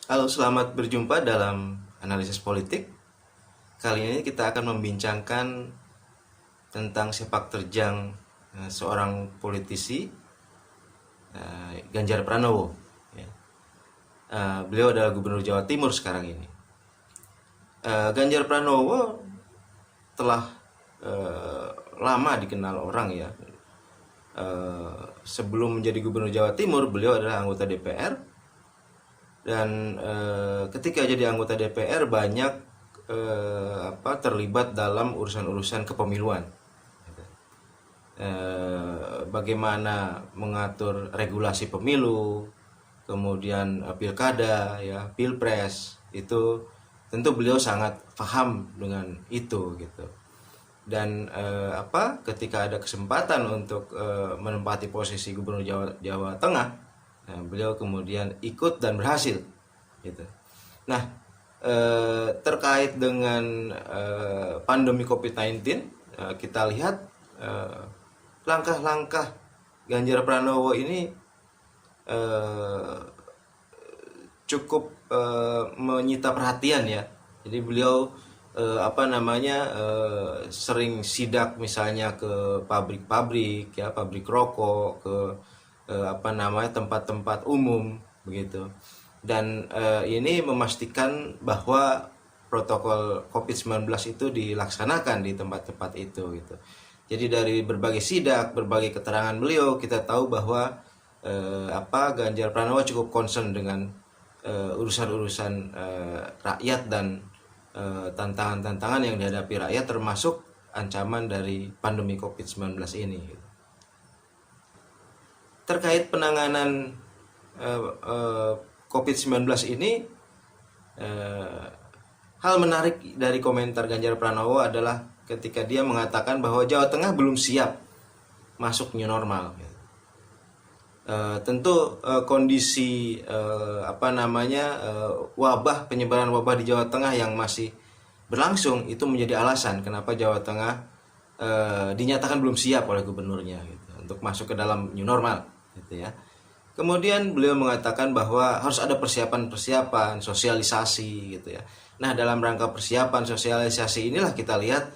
Halo, selamat berjumpa dalam analisis politik. Kali ini kita akan membincangkan tentang sepak terjang seorang politisi, Ganjar Pranowo. Ya. Beliau adalah Gubernur Jawa Timur sekarang ini. Ganjar Pranowo telah lama dikenal orang ya. Sebelum menjadi Gubernur Jawa Timur, beliau adalah anggota DPR. Dan ketika jadi anggota DPR banyak terlibat dalam urusan-urusan kepemiluan, bagaimana mengatur regulasi pemilu, kemudian pilkada, ya pilpres, itu tentu beliau sangat paham dengan itu gitu. Dan ketika ada kesempatan untuk menempati posisi Gubernur Jawa Tengah, nah, beliau kemudian ikut dan berhasil gitu. Nah, terkait dengan pandemi COVID-19, kita lihat langkah-langkah Ganjar Pranowo ini cukup menyita perhatian ya. Jadi beliau sering sidak misalnya ke pabrik-pabrik ya, pabrik rokok, ke tempat-tempat umum begitu. Dan ini memastikan bahwa protokol COVID-19 itu dilaksanakan di tempat-tempat itu gitu. Jadi dari berbagai sidak, berbagai keterangan beliau, kita tahu bahwa Ganjar Pranowo cukup concern dengan urusan-urusan rakyat dan tantangan-tantangan yang dihadapi rakyat, termasuk ancaman dari pandemi COVID-19 ini gitu. Terkait penanganan COVID-19 ini, hal menarik dari komentar Ganjar Pranowo adalah ketika dia mengatakan bahwa Jawa Tengah belum siap masuk new normal. Tentu kondisi penyebaran wabah di Jawa Tengah yang masih berlangsung itu menjadi alasan kenapa Jawa Tengah dinyatakan belum siap oleh gubernurnya gitu, untuk masuk ke dalam new normal gitu ya. Kemudian beliau mengatakan bahwa harus ada persiapan sosialisasi gitu ya. Nah, dalam rangka persiapan sosialisasi inilah kita lihat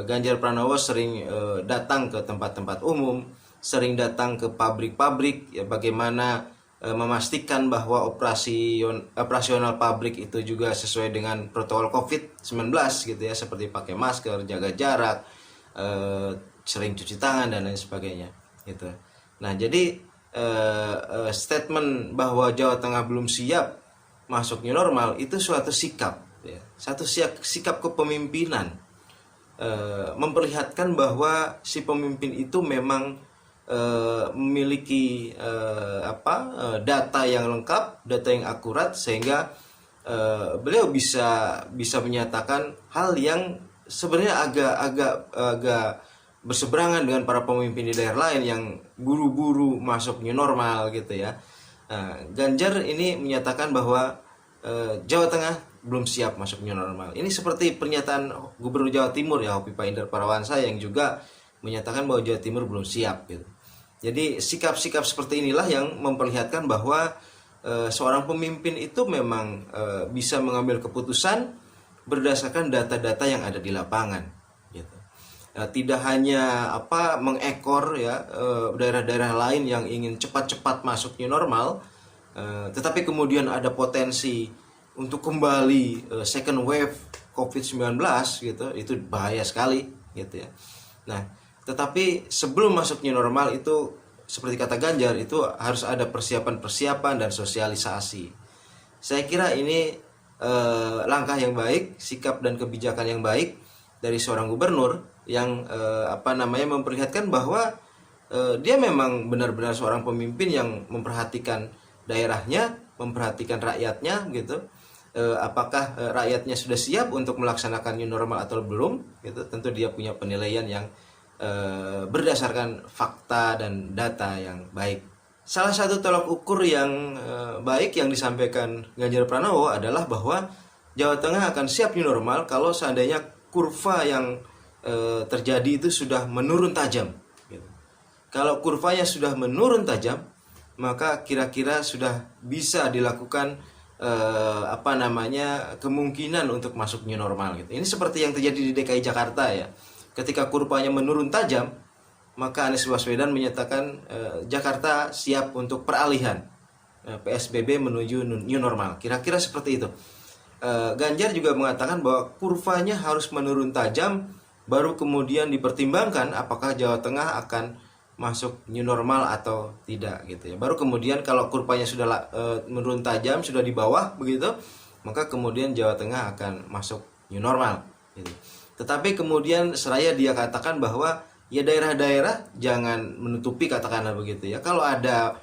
Ganjar Pranowo sering datang ke tempat-tempat umum, sering datang ke pabrik-pabrik ya, bagaimana memastikan bahwa operasional pabrik itu juga sesuai dengan protokol COVID-19 gitu ya, seperti pakai masker, jaga jarak, sering cuci tangan dan lain sebagainya gitu. Nah, jadi statement bahwa Jawa Tengah belum siap masuk new normal itu suatu sikap ya, satu sikap kepemimpinan, memperlihatkan bahwa si pemimpin itu memang memiliki data yang lengkap, data yang akurat, sehingga beliau bisa menyatakan hal yang sebenarnya agak berseberangan dengan para pemimpin di daerah lain yang buru-buru masuk new normal gitu ya. Ganjar ini menyatakan bahwa Jawa Tengah belum siap masuk new normal. Ini seperti pernyataan Gubernur Jawa Timur ya, Hopipa Indar Parawansa, yang juga menyatakan bahwa Jawa Timur belum siap gitu. Jadi sikap-sikap seperti inilah yang memperlihatkan bahwa seorang pemimpin itu memang bisa mengambil keputusan berdasarkan data-data yang ada di lapangan gitu. Tidak hanya mengekor ya daerah-daerah lain yang ingin cepat-cepat masuk new normal, tetapi kemudian ada potensi untuk kembali second wave COVID-19 gitu, itu bahaya sekali gitu ya. Nah, tetapi sebelum masuk new normal itu, seperti kata Ganjar, itu harus ada persiapan dan sosialisasi. Saya kira ini langkah yang baik, sikap dan kebijakan yang baik dari seorang gubernur yang memperlihatkan bahwa dia memang benar-benar seorang pemimpin yang memperhatikan daerahnya, memperhatikan rakyatnya gitu. Apakah rakyatnya sudah siap untuk melaksanakan new normal atau belum gitu. Tentu dia punya penilaian yang berdasarkan fakta dan data yang baik. Salah satu tolak ukur yang baik yang disampaikan Ganjar Pranowo adalah bahwa Jawa Tengah akan siap new normal kalau seandainya kurva yang terjadi itu sudah menurun tajam gitu. Kalau kurvanya sudah menurun tajam, maka kira-kira sudah bisa dilakukan kemungkinan untuk masuk new normal gitu. Ini seperti yang terjadi di DKI Jakarta ya. Ketika kurvanya menurun tajam, maka Anies Baswedan menyatakan Jakarta siap untuk peralihan PSBB menuju new normal. Kira-kira seperti itu. Ganjar juga mengatakan bahwa kurvanya harus menurun tajam, baru kemudian dipertimbangkan apakah Jawa Tengah akan masuk new normal atau tidak gitu ya. Baru kemudian kalau kurvanya sudah menurun tajam, sudah di bawah begitu, maka kemudian Jawa Tengah akan masuk new normal gitu. Tetapi kemudian seraya dia katakan bahwa ya daerah-daerah jangan menutupi, katakanlah begitu ya. Kalau ada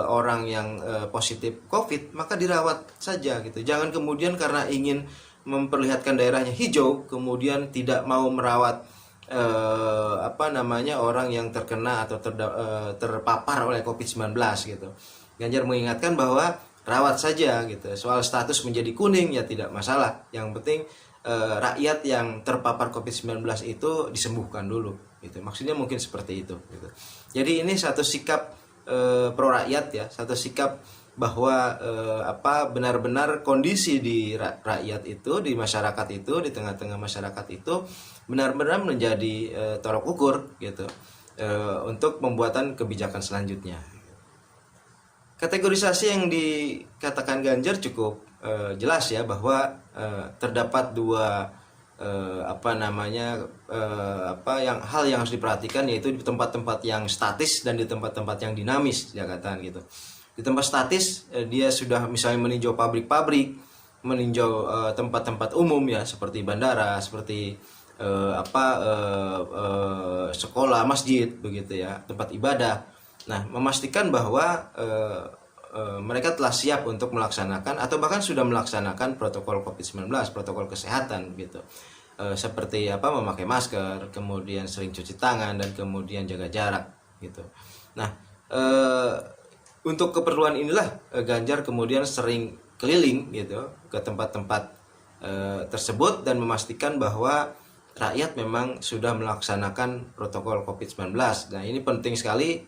orang yang positif COVID, maka dirawat saja gitu. Jangan kemudian karena ingin memperlihatkan daerahnya hijau kemudian tidak mau merawat orang yang terkena atau terpapar oleh COVID-19 gitu. Ganjar mengingatkan bahwa rawat saja gitu. Soal status menjadi kuning ya tidak masalah. Yang penting rakyat yang terpapar COVID-19 itu disembuhkan dulu gitu. Maksudnya mungkin seperti itu gitu. Jadi ini satu sikap pro rakyat ya, satu sikap bahwa benar-benar kondisi di rakyat itu, di masyarakat itu, di tengah-tengah masyarakat itu benar-benar menjadi tolok ukur gitu untuk pembuatan kebijakan selanjutnya. Kategorisasi yang dikatakan Ganjar cukup jelas ya, bahwa terdapat dua hal yang harus diperhatikan, yaitu di tempat-tempat yang statis dan di tempat-tempat yang dinamis, dia katakan gitu. Di tempat statis dia sudah misalnya meninjau pabrik-pabrik, meninjau tempat-tempat umum ya, seperti bandara, seperti sekolah, masjid begitu ya, tempat ibadah. Nah, memastikan bahwa mereka telah siap untuk melaksanakan atau bahkan sudah melaksanakan protokol COVID-19, protokol kesehatan gitu. Seperti memakai masker, kemudian sering cuci tangan, dan kemudian jaga jarak gitu. Nah, untuk keperluan inilah Ganjar kemudian sering keliling gitu ke tempat-tempat tersebut dan memastikan bahwa rakyat memang sudah melaksanakan protokol COVID-19. Nah, ini penting sekali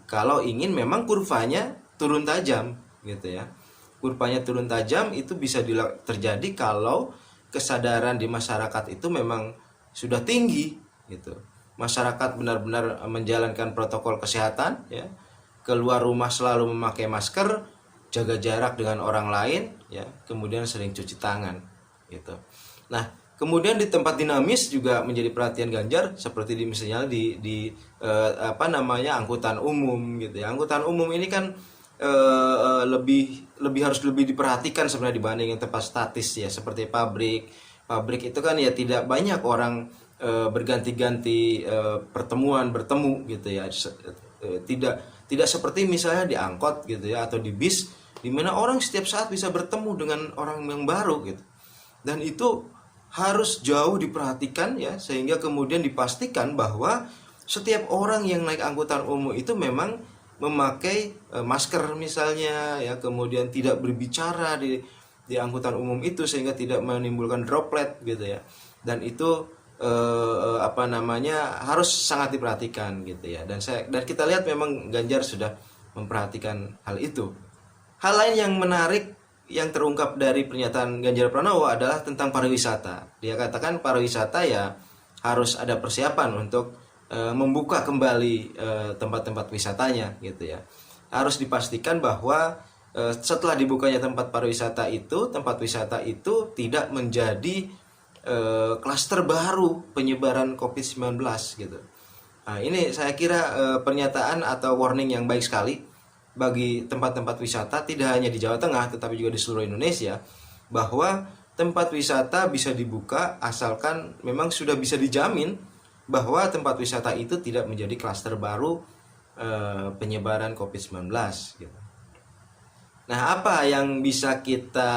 kalau ingin memang kurvanya turun tajam gitu ya. Kurvanya turun tajam itu bisa terjadi kalau kesadaran di masyarakat itu memang sudah tinggi gitu. Masyarakat benar-benar menjalankan protokol kesehatan ya. Keluar rumah selalu memakai masker, jaga jarak dengan orang lain ya, kemudian sering cuci tangan gitu. Nah, kemudian di tempat dinamis juga menjadi perhatian Ganjar, seperti misalnya di angkutan umum gitu ya. Angkutan umum ini kan harus lebih diperhatikan sebenarnya dibanding yang tempat statis ya, seperti pabrik itu kan ya tidak banyak orang berganti-ganti bertemu gitu ya. Tidak seperti misalnya di angkot gitu ya, atau di bis, di mana orang setiap saat bisa bertemu dengan orang yang baru gitu. Dan itu harus jauh diperhatikan ya, sehingga kemudian dipastikan bahwa setiap orang yang naik angkutan umum itu memang memakai masker misalnya ya, kemudian tidak berbicara di angkutan umum itu sehingga tidak menimbulkan droplet gitu ya. Dan itu harus sangat diperhatikan gitu ya. Dan kita lihat memang Ganjar sudah memperhatikan hal itu. Hal lain yang menarik yang terungkap dari pernyataan Ganjar Pranowo adalah tentang pariwisata. Dia katakan pariwisata ya harus ada persiapan untuk membuka kembali tempat-tempat wisatanya gitu ya. Harus dipastikan bahwa setelah dibukanya tempat wisata itu tidak menjadi klaster baru penyebaran COVID-19 gitu. Nah, ini saya kira pernyataan atau warning yang baik sekali bagi tempat-tempat wisata, tidak hanya di Jawa Tengah tetapi juga di seluruh Indonesia, bahwa tempat wisata bisa dibuka asalkan memang sudah bisa dijamin bahwa tempat wisata itu tidak menjadi klaster baru penyebaran COVID-19 gitu. Nah, apa yang bisa kita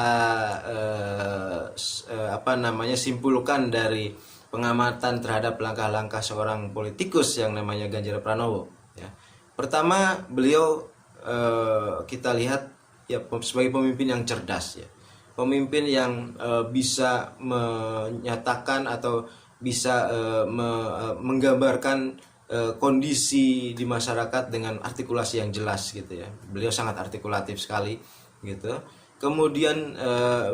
simpulkan dari pengamatan terhadap langkah-langkah seorang politikus yang namanya Ganjar Pranowo ya. Pertama, beliau kita lihat ya sebagai pemimpin yang cerdas ya. Pemimpin yang bisa menyatakan atau bisa menggambarkan kondisi di masyarakat dengan artikulasi yang jelas gitu ya. Beliau sangat artikulatif sekali gitu. Kemudian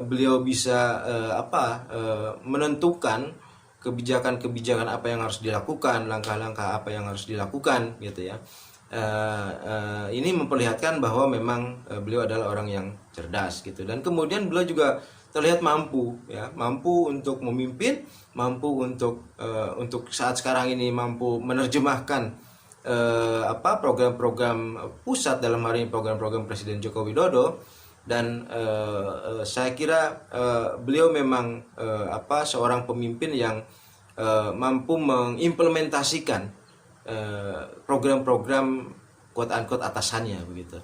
beliau bisa menentukan kebijakan-kebijakan apa yang harus dilakukan, langkah-langkah apa yang harus dilakukan gitu ya. Ini memperlihatkan bahwa memang beliau adalah orang yang cerdas gitu. Dan kemudian beliau juga terlihat mampu ya, mampu untuk memimpin, mampu untuk saat sekarang ini mampu menerjemahkan program-program pusat, dalam hal ini program-program Presiden Joko Widodo. Dan saya kira beliau memang seorang pemimpin yang mampu mengimplementasikan program-program quote unquote atasannya begitu.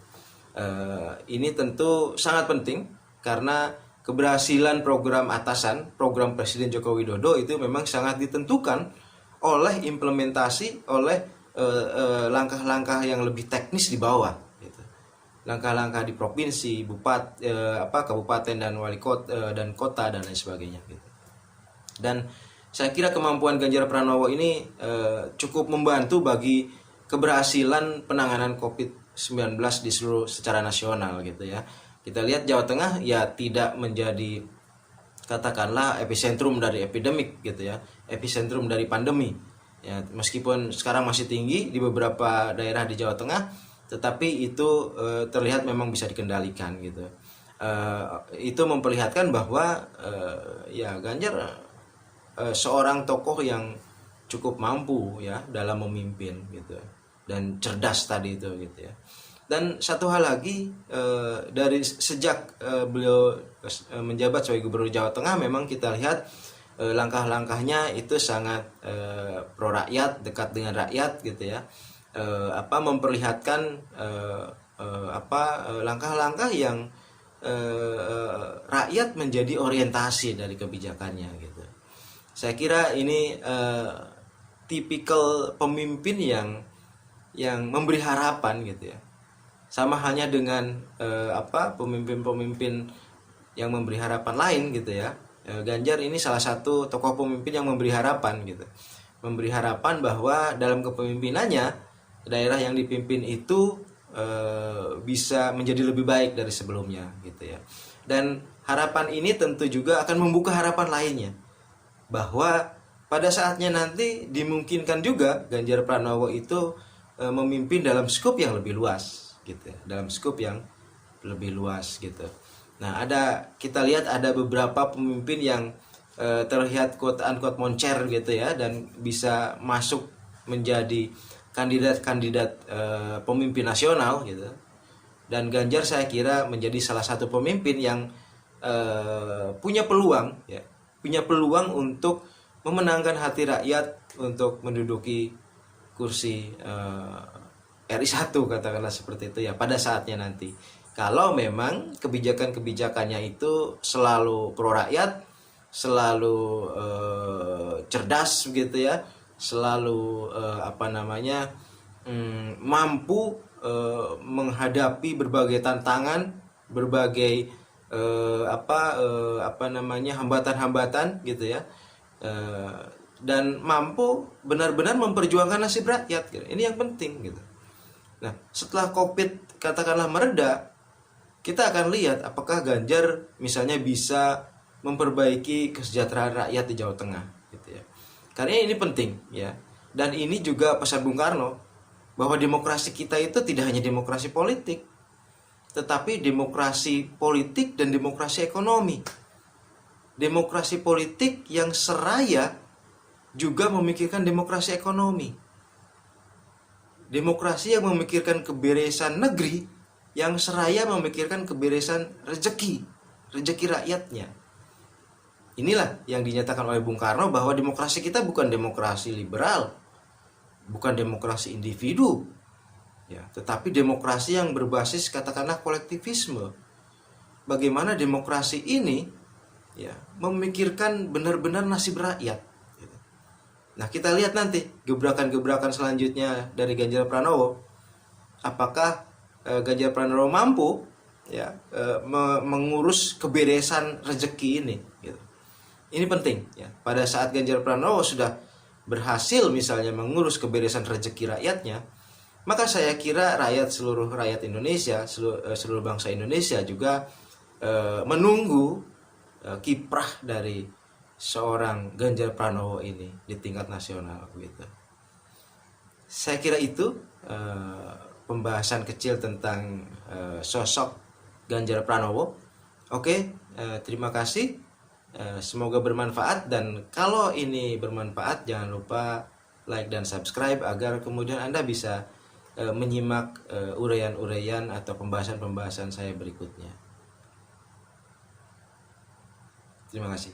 Ini tentu sangat penting karena keberhasilan program atasan, program Presiden Joko Widodo itu memang sangat ditentukan oleh implementasi, oleh langkah-langkah yang lebih teknis di bawah gitu. Langkah-langkah di provinsi, kabupaten dan wali kota dan kota dan lain sebagainya gitu. Dan saya kira kemampuan Ganjar Pranowo ini cukup membantu bagi keberhasilan penanganan COVID-19 di seluruh secara nasional gitu ya. Kita lihat Jawa Tengah ya tidak menjadi katakanlah epicentrum dari epidemik gitu ya, epicentrum dari pandemi. Ya, meskipun sekarang masih tinggi di beberapa daerah di Jawa Tengah, tetapi itu terlihat memang bisa dikendalikan gitu. Itu memperlihatkan bahwa ya Ganjar seorang tokoh yang cukup mampu ya dalam memimpin gitu dan cerdas tadi itu gitu ya. Dan satu hal lagi, dari sejak beliau menjabat sebagai Gubernur Jawa Tengah, memang kita lihat langkah-langkahnya itu sangat pro rakyat, dekat dengan rakyat gitu ya. Memperlihatkan langkah-langkah yang rakyat menjadi orientasi dari kebijakannya gitu. Saya kira ini tipikal pemimpin yang memberi harapan gitu ya. Sama halnya dengan pemimpin-pemimpin yang memberi harapan lain gitu ya. Ganjar ini salah satu tokoh pemimpin yang memberi harapan gitu. Memberi harapan bahwa dalam kepemimpinannya daerah yang dipimpin itu bisa menjadi lebih baik dari sebelumnya gitu ya. Dan harapan ini tentu juga akan membuka harapan lainnya, bahwa pada saatnya nanti dimungkinkan juga Ganjar Pranowo itu memimpin dalam skop yang lebih luas gitu ya, dalam skop yang lebih luas gitu. Nah, kita lihat ada beberapa pemimpin yang terlihat quote unquote moncer gitu ya, dan bisa masuk menjadi kandidat-kandidat pemimpin nasional gitu. Dan Ganjar saya kira menjadi salah satu pemimpin yang punya peluang untuk memenangkan hati rakyat untuk menduduki kursi RI 1 katakanlah seperti itu ya pada saatnya nanti. Kalau memang kebijakan-kebijakannya itu selalu pro rakyat, selalu cerdas begitu ya, selalu mampu menghadapi berbagai tantangan, berbagai hambatan-hambatan gitu ya, dan mampu benar-benar memperjuangkan nasib rakyat gitu. Ini yang penting gitu. Nah, setelah COVID katakanlah mereda, kita akan lihat apakah Ganjar misalnya bisa memperbaiki kesejahteraan rakyat di Jawa Tengah gitu ya. Karena ini penting ya. Dan ini juga pesan Bung Karno bahwa demokrasi kita itu tidak hanya demokrasi politik, tetapi demokrasi politik dan demokrasi ekonomi. Demokrasi politik yang seraya juga memikirkan demokrasi ekonomi. Demokrasi yang memikirkan keberesan negeri, yang seraya memikirkan keberesan rezeki rakyatnya. Inilah yang dinyatakan oleh Bung Karno bahwa demokrasi kita bukan demokrasi liberal, bukan demokrasi individu, ya, tetapi demokrasi yang berbasis katakanlah kolektivisme. Bagaimana demokrasi ini ya memikirkan benar-benar nasib rakyat. Nah, kita lihat nanti gebrakan-gebrakan selanjutnya dari Ganjar Pranowo. Apakah Ganjar Pranowo mampu ya mengurus keberesan rezeki ini gitu. Ini penting ya. Pada saat Ganjar Pranowo sudah berhasil misalnya mengurus keberesan rezeki rakyatnya, maka saya kira seluruh rakyat Indonesia, seluruh bangsa Indonesia juga menunggu kiprah dari seorang Ganjar Pranowo ini di tingkat nasional begitu. Saya kira itu pembahasan kecil tentang sosok Ganjar Pranowo. Oke, terima kasih. Semoga bermanfaat, dan kalau ini bermanfaat jangan lupa like dan subscribe agar kemudian Anda bisa menyimak uraian-uraian atau pembahasan-pembahasan saya berikutnya. Terima kasih.